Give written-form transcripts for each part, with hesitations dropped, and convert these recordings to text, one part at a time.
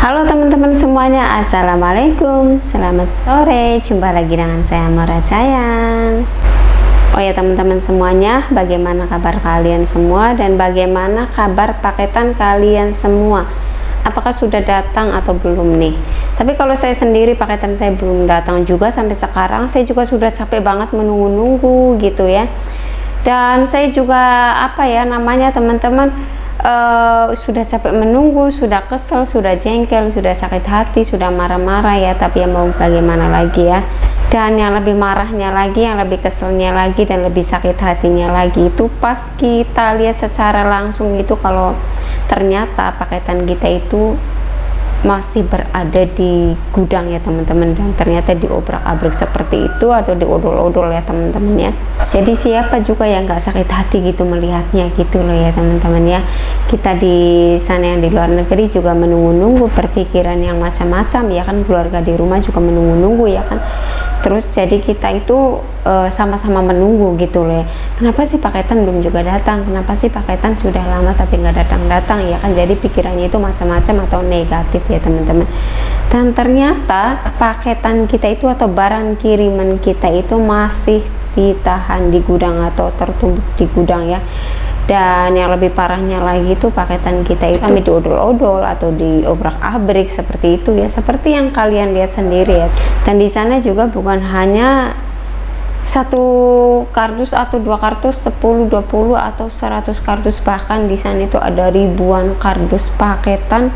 Halo teman-teman semuanya, assalamualaikum, selamat sore, jumpa lagi dengan saya Mora sayang. Oh ya teman-teman semuanya, bagaimana kabar kalian semua dan bagaimana kabar paketan kalian semua? Apakah sudah datang atau belum nih? Tapi kalau saya sendiri paketan saya belum datang juga sampai sekarang. Saya juga sudah capek banget menunggu-nunggu gitu ya. Dan saya juga namanya teman-teman, sudah capek menunggu, sudah kesel, sudah jengkel, sudah sakit hati, sudah marah-marah ya. Tapi ya mau bagaimana lagi ya. Dan yang lebih marahnya lagi, yang lebih keselnya lagi, dan lebih sakit hatinya lagi itu pas kita lihat secara langsung itu kalau ternyata paketan kita itu masih berada di gudang ya teman-teman, dan ternyata diobrak-abrik seperti itu atau diodol-odol ya teman-teman ya. Jadi siapa juga yang nggak sakit hati gitu melihatnya gitu loh ya teman-teman ya. Kita di sana yang di luar negeri juga menunggu-nunggu, berpikiran yang macam-macam ya kan, keluarga di rumah juga menunggu-nunggu ya kan. Terus jadi kita itu sama-sama menunggu gitu loh ya. Kenapa sih paketan belum juga datang, kenapa sih paketan sudah lama tapi nggak datang-datang ya kan. Jadi pikirannya itu macam-macam atau negatif ya teman-teman. Dan ternyata paketan kita itu atau barang kiriman kita itu masih ditahan di gudang atau tertumbuk di gudang ya. Dan yang lebih parahnya lagi itu paketan kita itu sampai diodol-odol atau diobrak-abrik seperti itu ya, seperti yang kalian lihat sendiri ya. Dan di sana juga bukan hanya satu kardus atau dua kardus, 10, 20 atau 100 kardus, bahkan di sana itu ada ribuan kardus paketan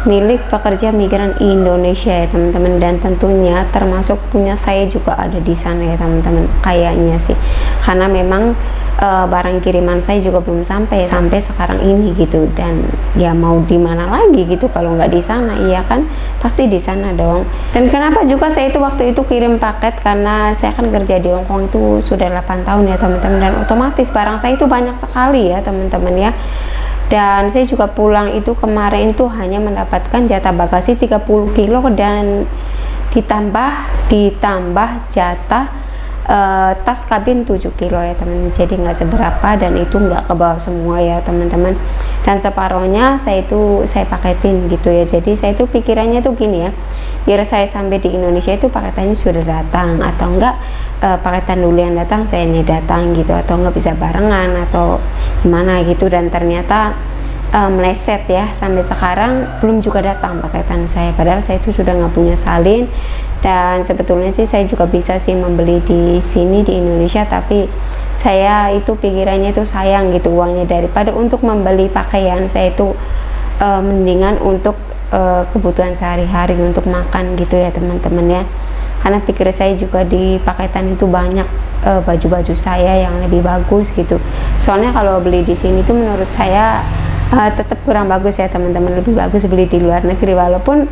milik pekerja migran Indonesia ya teman-teman. Dan tentunya termasuk punya saya juga ada di sana ya teman-teman, kayaknya sih, karena memang barang kiriman saya juga belum sampai sekarang ini gitu. Dan ya mau di mana lagi gitu kalau nggak di sana, iya kan, pasti di sana dong. Dan kenapa juga saya itu waktu itu kirim paket, karena saya kan kerja di Hongkong itu sudah 8 tahun ya teman-teman, dan otomatis barang saya itu banyak sekali ya teman-teman ya. Dan saya juga pulang itu kemarin itu hanya mendapatkan jatah bagasi 30 kilo dan ditambah jatah tas kabin 7 kilo ya teman-teman. Jadi nggak seberapa, dan itu nggak ke bawah semua ya teman-teman. Dan separohnya saya paketin gitu ya. Jadi saya itu pikirannya tuh gini ya, biar saya sampai di Indonesia itu paketannya sudah datang, atau enggak paketan dulu yang datang saya ini datang gitu, atau enggak bisa barengan atau gimana gitu. Dan ternyata meleset ya, sampai sekarang belum juga datang paketan saya, padahal saya itu sudah nggak punya salin. Dan sebetulnya sih saya juga bisa sih membeli di sini di Indonesia, tapi saya itu pikirannya itu sayang gitu uangnya, daripada untuk membeli pakaian saya itu mendingan untuk kebutuhan sehari-hari untuk makan gitu ya teman-teman ya. Karena pikir saya juga di paketan itu banyak baju-baju saya yang lebih bagus gitu. Soalnya kalau beli di sini tuh menurut saya tetap kurang bagus ya teman-teman, lebih bagus beli di luar negeri. Walaupun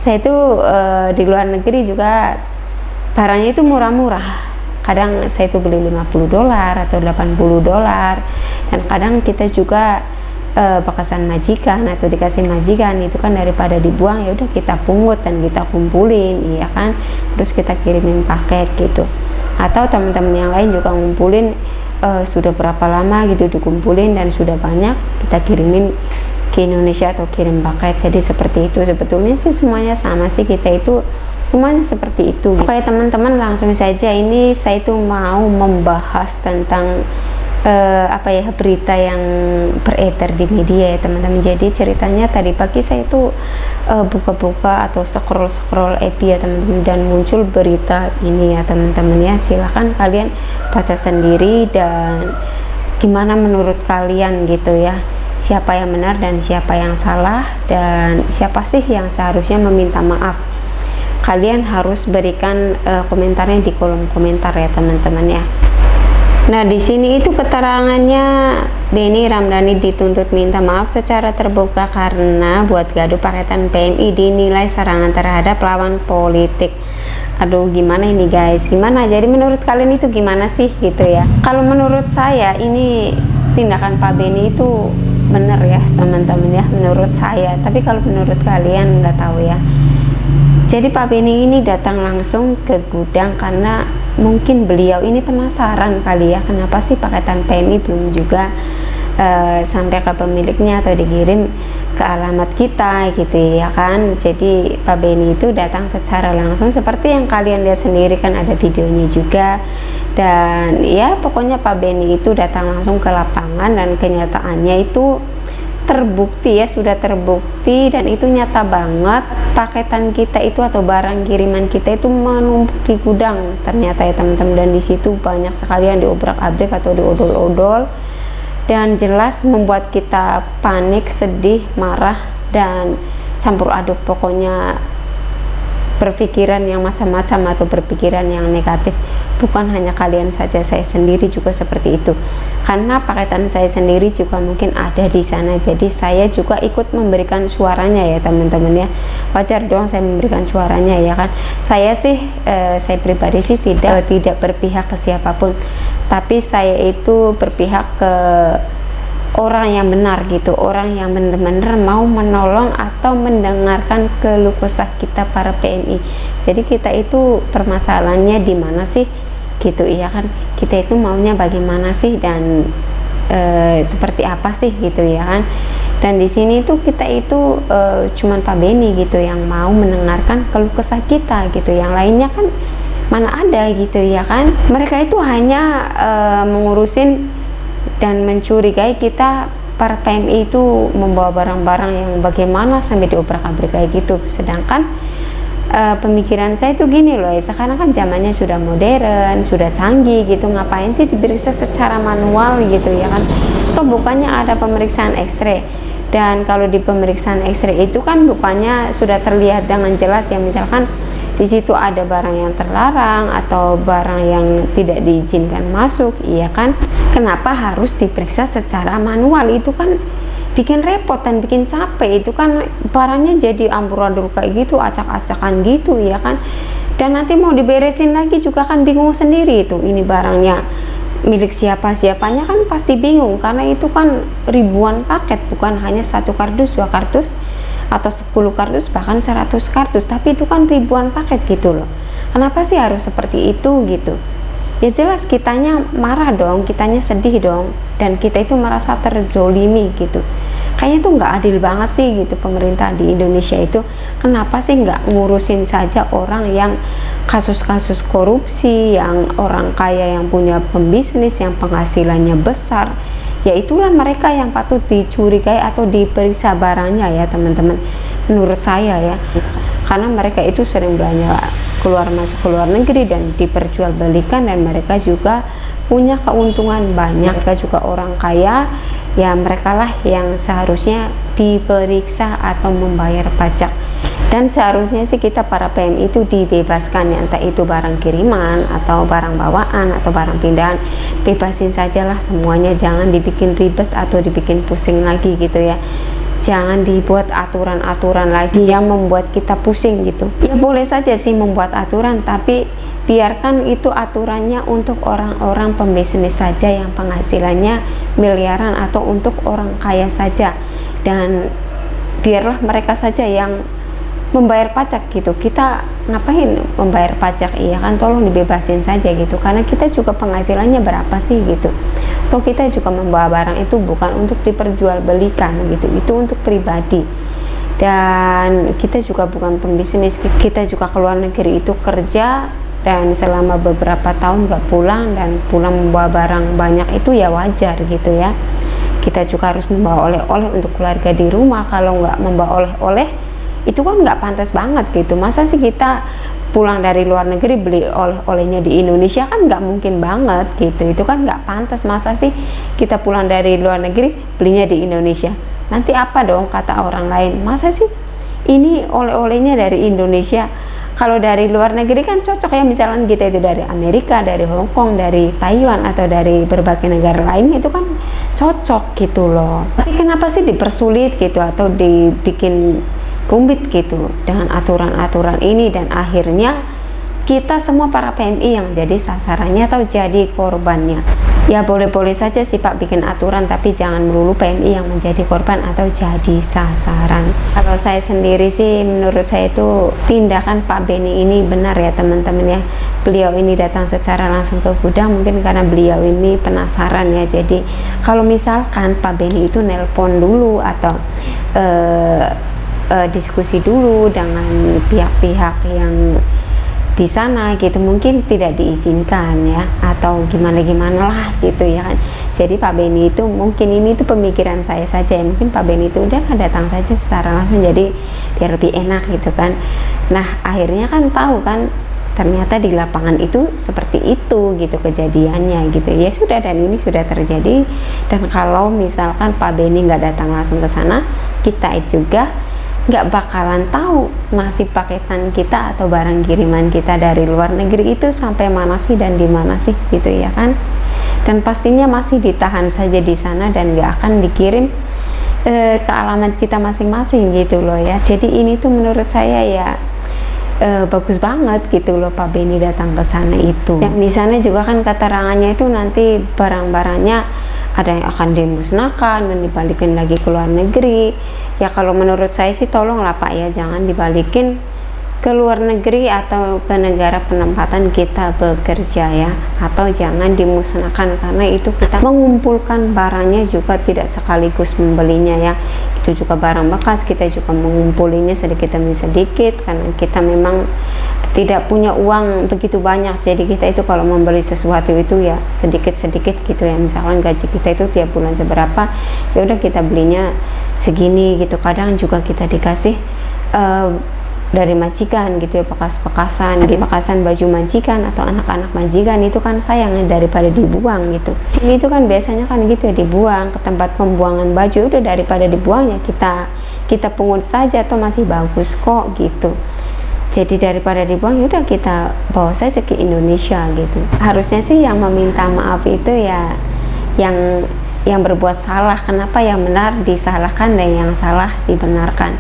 saya itu di luar negeri juga barangnya itu murah-murah, kadang saya itu beli 50 dolar atau 80 dolar, dan kadang kita juga bekasan majikan atau dikasih majikan itu kan, daripada dibuang ya udah kita pungut dan kita kumpulin iya kan, terus kita kirimin paket gitu. Atau teman-teman yang lain juga ngumpulin sudah berapa lama gitu dikumpulin dan sudah banyak, kita kirimin ke Indonesia atau kirim paket. Jadi seperti itu, sebetulnya sih semuanya sama sih, kita itu semuanya seperti itu. Oke teman-teman, langsung saja ini saya itu mau membahas tentang berita yang beredar di media ya teman-teman. Jadi ceritanya tadi pagi saya itu buka-buka atau scroll FB ya teman-teman, dan muncul berita ini ya teman-teman ya. Silahkan kalian baca sendiri, dan gimana menurut kalian gitu ya, siapa yang benar dan siapa yang salah, dan siapa sih yang seharusnya meminta maaf. Kalian harus berikan komentarnya di kolom komentar ya teman-teman ya. Nah di sini itu keterangannya, Benny Ramdhani dituntut minta maaf secara terbuka karena buat gaduh paketan PMI dinilai serangan terhadap lawan politik. Aduh gimana ini guys, gimana? Jadi menurut kalian itu gimana sih gitu ya? Kalau menurut saya ini tindakan Pak Benny itu bener ya teman-teman ya, menurut saya. Tapi kalau menurut kalian nggak tahu ya. Jadi Pak Benny ini datang langsung ke gudang karena mungkin beliau ini penasaran kali ya, kenapa sih paketan PMI belum juga sampai ke pemiliknya atau dikirim ke alamat kita gitu ya kan. Jadi Pak Beni itu datang secara langsung seperti yang kalian lihat sendiri kan, ada videonya juga. Dan ya pokoknya Pak Beni itu datang langsung ke lapangan dan kenyataannya itu terbukti ya, sudah terbukti dan itu nyata banget. Paketan kita itu atau barang kiriman kita itu menumpuk di gudang ternyata ya teman-teman, dan di situ banyak sekali yang diobrak-abrik atau diodol-odol, dan jelas membuat kita panik, sedih, marah, dan campur aduk. Pokoknya berpikiran yang macam-macam atau berpikiran yang negatif. Bukan hanya kalian saja, saya sendiri juga seperti itu, karena paketan saya sendiri juga mungkin ada di sana. Jadi saya juga ikut memberikan suaranya ya teman-teman ya, wajar dong saya memberikan suaranya ya kan. Saya sih saya pribadi sih tidak berpihak ke siapapun, tapi saya itu berpihak ke orang yang benar gitu, orang yang benar-benar mau menolong atau mendengarkan keluh kesah kita para PMI. Jadi kita itu permasalahannya di mana sih gitu ya kan, kita itu maunya bagaimana sih, dan seperti apa sih gitu ya kan. Dan di sini tuh kita itu cuman Pak Beni gitu yang mau mendengarkan keluh kesah kita gitu, yang lainnya kan mana ada gitu ya kan. Mereka itu hanya mengurusin dan mencurigai kita para PMI itu membawa barang-barang yang bagaimana sampai diobrak-abrik kayak gitu. Sedangkan pemikiran saya itu gini loh, sekarang kan zamannya sudah modern, sudah canggih gitu, ngapain sih diperiksa secara manual gitu ya kan. Toh bukannya ada pemeriksaan X-ray, dan kalau di pemeriksaan X-ray itu kan bukannya sudah terlihat dengan jelas ya, misalkan di situ ada barang yang terlarang atau barang yang tidak diizinkan masuk, iya kan. Kenapa harus diperiksa secara manual? Itu kan bikin repot dan bikin capek. Itu kan barangnya jadi amburadul kayak gitu, acak-acakan gitu ya kan. Dan nanti mau diberesin lagi juga kan bingung sendiri itu, ini barangnya milik siapa, siapanya kan pasti bingung, karena itu kan ribuan paket, bukan hanya satu kardus, dua kardus atau 10 kardus, bahkan 100 kardus, tapi itu kan ribuan paket gitu loh. Kenapa sih harus seperti itu gitu? Ya jelas kitanya marah dong, kitanya sedih dong, dan kita itu merasa terzolimi gitu. Kayaknya itu nggak adil banget sih gitu pemerintah di Indonesia itu. Kenapa sih nggak ngurusin saja orang yang kasus-kasus korupsi, yang orang kaya yang punya pembisnis, yang penghasilannya besar? Ya itulah mereka yang patut dicurigai atau diperiksa barangnya ya teman-teman, menurut saya ya, karena mereka itu sering belanja keluar masuk ke luar negeri dan diperjualbelikan, dan mereka juga punya keuntungan banyak. Mereka juga orang kaya ya, mereka lah yang seharusnya diperiksa atau membayar pajak. Dan seharusnya sih kita para PMI itu dibebaskan ya, entah itu barang kiriman atau barang bawaan atau barang pindahan, bebasin sajalah semuanya, jangan dibikin ribet atau dibikin pusing lagi gitu ya. Jangan dibuat aturan-aturan lagi yang membuat kita pusing gitu. Ya boleh saja sih membuat aturan, tapi biarkan itu aturannya untuk orang-orang pembisnis saja yang penghasilannya miliaran, atau untuk orang kaya saja, dan biarlah mereka saja yang membayar pajak gitu. Kita ngapain membayar pajak, iya kan, tolong dibebasin saja gitu, karena kita juga penghasilannya berapa sih gitu. Toh kita juga membawa barang itu bukan untuk diperjualbelikan gitu, itu untuk pribadi. Dan kita juga bukan pembisnis, kita juga keluar negeri itu kerja, dan selama beberapa tahun nggak pulang, dan pulang membawa barang banyak itu ya wajar gitu ya. Kita juga harus membawa oleh-oleh untuk keluarga di rumah. Kalau nggak membawa oleh-oleh itu kan nggak pantas banget gitu. Masa sih kita pulang dari luar negeri beli oleh-olehnya di Indonesia? Kan nggak mungkin banget gitu, itu kan nggak pantas. Masa sih kita pulang dari luar negeri belinya di Indonesia? Nanti apa dong kata orang lain, masa sih ini oleh-olehnya dari Indonesia? Kalau dari luar negeri kan cocok ya, misalkan kita itu dari Amerika, dari Hong Kong, dari Taiwan, atau dari berbagai negara lain, itu kan cocok gitu loh. Tapi kenapa sih dipersulit gitu atau dibikin rumit gitu dengan aturan-aturan ini, dan akhirnya kita semua para PMI yang jadi sasarannya atau jadi korbannya. Ya boleh-boleh saja sih Pak bikin aturan, tapi jangan melulu PMI yang menjadi korban atau jadi sasaran. Kalau saya sendiri sih, menurut saya itu tindakan Pak Beni ini benar ya teman-teman ya, beliau ini datang secara langsung ke gudang mungkin karena beliau ini penasaran ya. Jadi kalau misalkan Pak Beni itu nelpon dulu atau diskusi dulu dengan pihak-pihak yang di sana gitu, mungkin tidak diizinkan ya, atau gimana lah gitu ya kan. Jadi Pak Beni itu mungkin ini tuh pemikiran saya saja ya, mungkin Pak Beni itu udah datang saja secara langsung jadi biar lebih enak gitu kan. Nah akhirnya kan tahu kan ternyata di lapangan itu seperti itu gitu kejadiannya gitu ya. Sudah, dan ini sudah terjadi. Dan kalau misalkan Pak Beni nggak datang langsung ke sana, kita juga nggak bakalan tahu nasib paketan kita atau barang kiriman kita dari luar negeri itu sampai mana sih dan di mana sih gitu ya kan. Dan pastinya masih ditahan saja di sana dan nggak akan dikirim ke alamat kita masing-masing gitu loh ya. Jadi ini tuh menurut saya ya bagus banget gitu loh Pak Beni datang ke sana itu. Yang di sana juga kan keterangannya itu nanti barang-barangnya ada yang akan dimusnahkan dan dibalikin lagi ke luar negeri. Ya kalau menurut saya sih tolonglah Pak ya, jangan dibalikin ke luar negeri atau ke negara penempatan kita bekerja ya, atau jangan dimusnahkan karena itu kita mengumpulkan barangnya juga tidak sekaligus membelinya ya. Itu juga barang bekas, kita juga mengumpulinya sedikit demi sedikit karena kita memang tidak punya uang begitu banyak. Jadi kita itu kalau membeli sesuatu itu ya sedikit-sedikit gitu ya. Misalkan gaji kita itu tiap bulan seberapa, ya udah kita belinya segini gitu. Kadang juga kita dikasih dari majikan gitu ya, bekas-bekasan gitu, bekasan baju majikan atau anak-anak majikan itu kan sayang daripada dibuang gitu. Jadi itu kan biasanya kan gitu ya, dibuang ke tempat pembuangan baju, udah daripada dibuang ya kita pungut saja atau masih bagus kok gitu. Jadi daripada dibuang ya udah kita bawa saja ke Indonesia gitu. Harusnya sih yang meminta maaf itu ya yang berbuat salah. Kenapa yang benar disalahkan dan yang salah dibenarkan?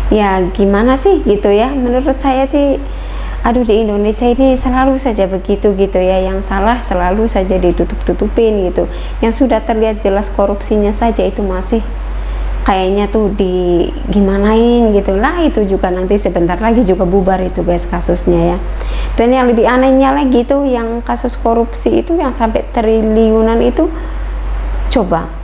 Ya gimana sih gitu ya, menurut saya sih aduh di Indonesia ini selalu saja begitu gitu ya, yang salah selalu saja ditutup-tutupin gitu, yang sudah terlihat jelas korupsinya saja itu masih kayaknya tuh di gimanain gitu lah. Itu juga nanti sebentar lagi juga bubar itu guys kasusnya ya. Dan yang lebih anehnya lagi tuh yang kasus korupsi itu yang sampai triliunan itu, coba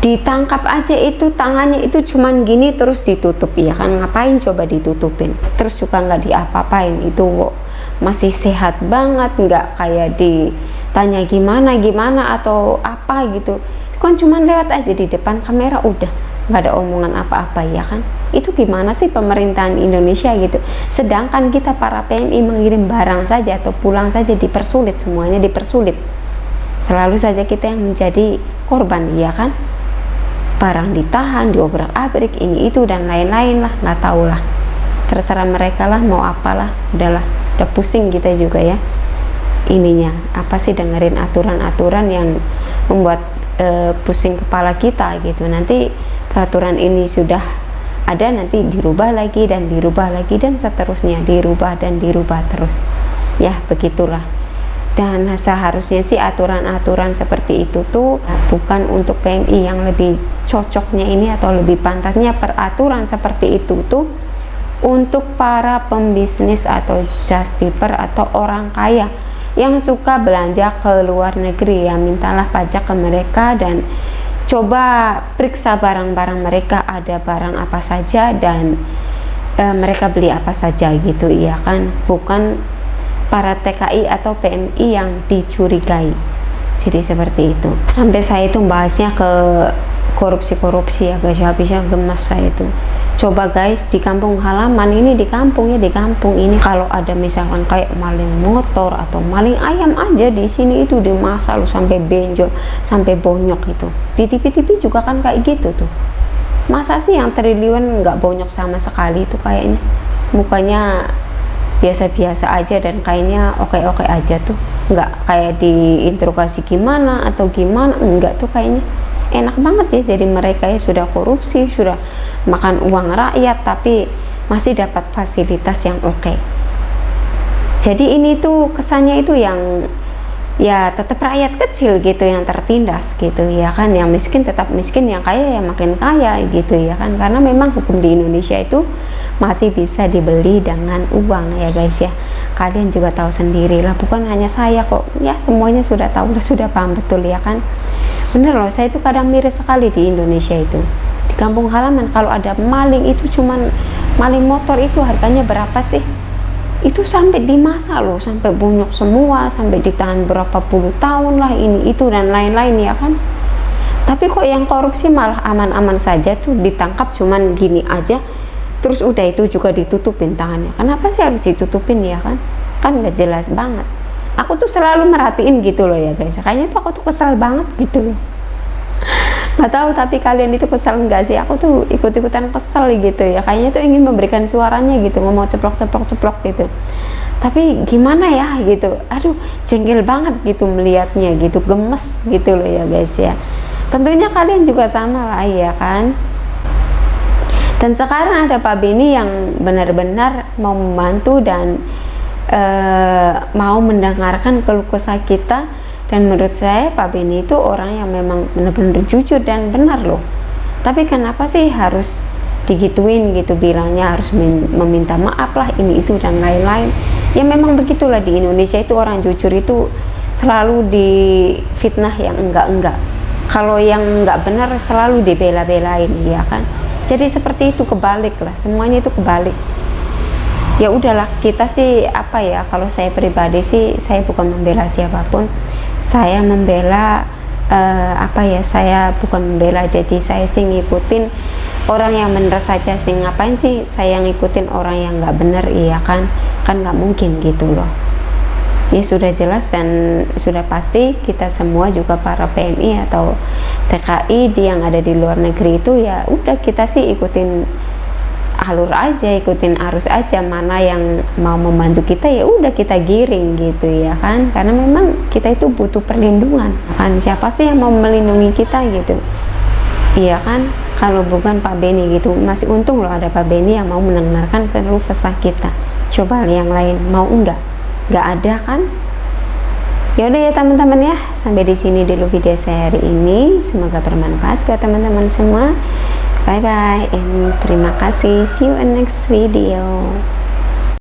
ditangkap aja itu tangannya itu cuman gini terus ditutup ya kan, ngapain coba ditutupin, terus juga nggak diapa-apain, itu masih sehat banget, nggak kayak ditanya gimana atau apa gitu kan, cuman lewat aja di depan kamera udah nggak ada omongan apa-apa ya kan. Itu gimana sih pemerintahan Indonesia gitu, sedangkan kita para PMI mengirim barang saja atau pulang saja dipersulit, semuanya dipersulit, selalu saja kita yang menjadi korban ya kan. Barang ditahan, diobrak-abrik, ini itu dan lain-lain lah, nggak tahu lah, terserah mereka lah mau apalah, udah pusing kita juga ya ininya apa sih, dengerin aturan-aturan yang membuat pusing kepala kita gitu. Nanti peraturan ini sudah ada, nanti dirubah lagi dan seterusnya, dirubah terus ya, begitulah. Dan seharusnya sih aturan-aturan seperti itu tuh bukan untuk PMI, yang lebih cocoknya ini atau lebih pantasnya peraturan seperti itu tuh untuk para pembisnis atau just tipper atau orang kaya yang suka belanja ke luar negeri ya. Mintalah pajak ke mereka dan coba periksa barang-barang mereka, ada barang apa saja dan mereka beli apa saja gitu ya kan, bukan para TKI atau PMI yang dicurigai. Jadi seperti itu. Sampai saya itu bahasnya ke korupsi ya guys, habisnya gemas saya itu. Coba guys, di kampung halaman ini, di kampung ini kalau ada misalkan kayak maling motor atau maling ayam aja di sini itu dimasa lu sampai benjol, sampai bonyok itu. Di TV-TV juga kan kayak gitu tuh. Masa sih yang triliun nggak bonyok sama sekali itu, kayaknya mukanya biasa-biasa aja dan kayaknya oke-oke aja tuh, nggak kayak diinterogasi gimana atau gimana, enggak tuh, kayaknya enak banget ya. Jadi mereka ya sudah korupsi, sudah makan uang rakyat tapi masih dapat fasilitas yang oke. Jadi ini tuh kesannya itu yang ya tetap rakyat kecil gitu yang tertindas gitu ya kan, yang miskin tetap miskin, yang kaya ya makin kaya gitu ya kan, karena memang hukum di Indonesia itu masih bisa dibeli dengan uang ya guys ya. Kalian juga tahu sendiri lah, bukan hanya saya kok ya, semuanya sudah tahu, sudah paham betul ya kan. Bener loh, saya itu kadang miris sekali di Indonesia itu, di kampung halaman kalau ada maling itu cuman maling motor itu harganya berapa sih, itu sampai dimasak loh, sampai bonyok semua, sampai ditahan berapa puluh tahun lah, ini itu dan lain-lain ya kan. Tapi kok yang korupsi malah aman-aman saja tuh, ditangkap cuman gini aja, terus udah itu juga ditutupin tangannya. Kenapa sih harus ditutupin ya kan? Kan nggak jelas banget. Aku tuh selalu merhatiin gitu loh ya guys. Kayaknya tuh aku tuh kesal banget gitu loh. Nggak tahu tapi kalian itu kesal nggak sih? Aku tuh ikut-ikutan kesel gitu ya. Kayaknya tuh ingin memberikan suaranya gitu, ngomong ceplok gitu. Tapi gimana ya gitu. Aduh, jengkel banget gitu melihatnya gitu, gemes gitu loh ya guys ya. Tentunya kalian juga sama lah ya kan. Dan sekarang ada Pak Beni yang benar-benar mau membantu dan mau mendengarkan keluh kesah kita. Dan menurut saya Pak Beni itu orang yang memang benar-benar jujur dan benar loh. Tapi kenapa sih harus digituin gitu, bilangnya harus meminta maaf lah, ini itu dan lain-lain. Ya memang begitulah di Indonesia itu, orang jujur itu selalu difitnah yang enggak-enggak. Kalau yang enggak benar selalu dibela-belain ya kan. Jadi seperti itu, kebalik lah, semuanya itu kebalik. Ya udahlah, kita sih apa ya, kalau saya pribadi sih saya bukan membela siapapun, saya membela apa ya, saya bukan membela, jadi saya sih ngikutin orang yang benar saja sih. Ngapain sih saya ngikutin orang yang nggak benar, iya kan nggak mungkin gitu loh. Ya sudah jelas dan sudah pasti, kita semua juga para PMI atau TKI yang ada di luar negeri itu ya udah, kita sih ikutin alur aja, ikutin arus aja, mana yang mau membantu kita ya udah kita giring gitu ya kan, karena memang kita itu butuh perlindungan kan, siapa sih yang mau melindungi kita gitu, iya kan, kalau bukan Pak Beni gitu. Masih untung loh ada Pak Beni yang mau mendengarkan keluh kesah kita. Coba yang lain mau nggak ada kan. Ya udah ya teman-teman ya, sampai di sini dulu video saya hari ini, semoga bermanfaat buat teman-teman semua. Bye bye and terima kasih, see you in next video.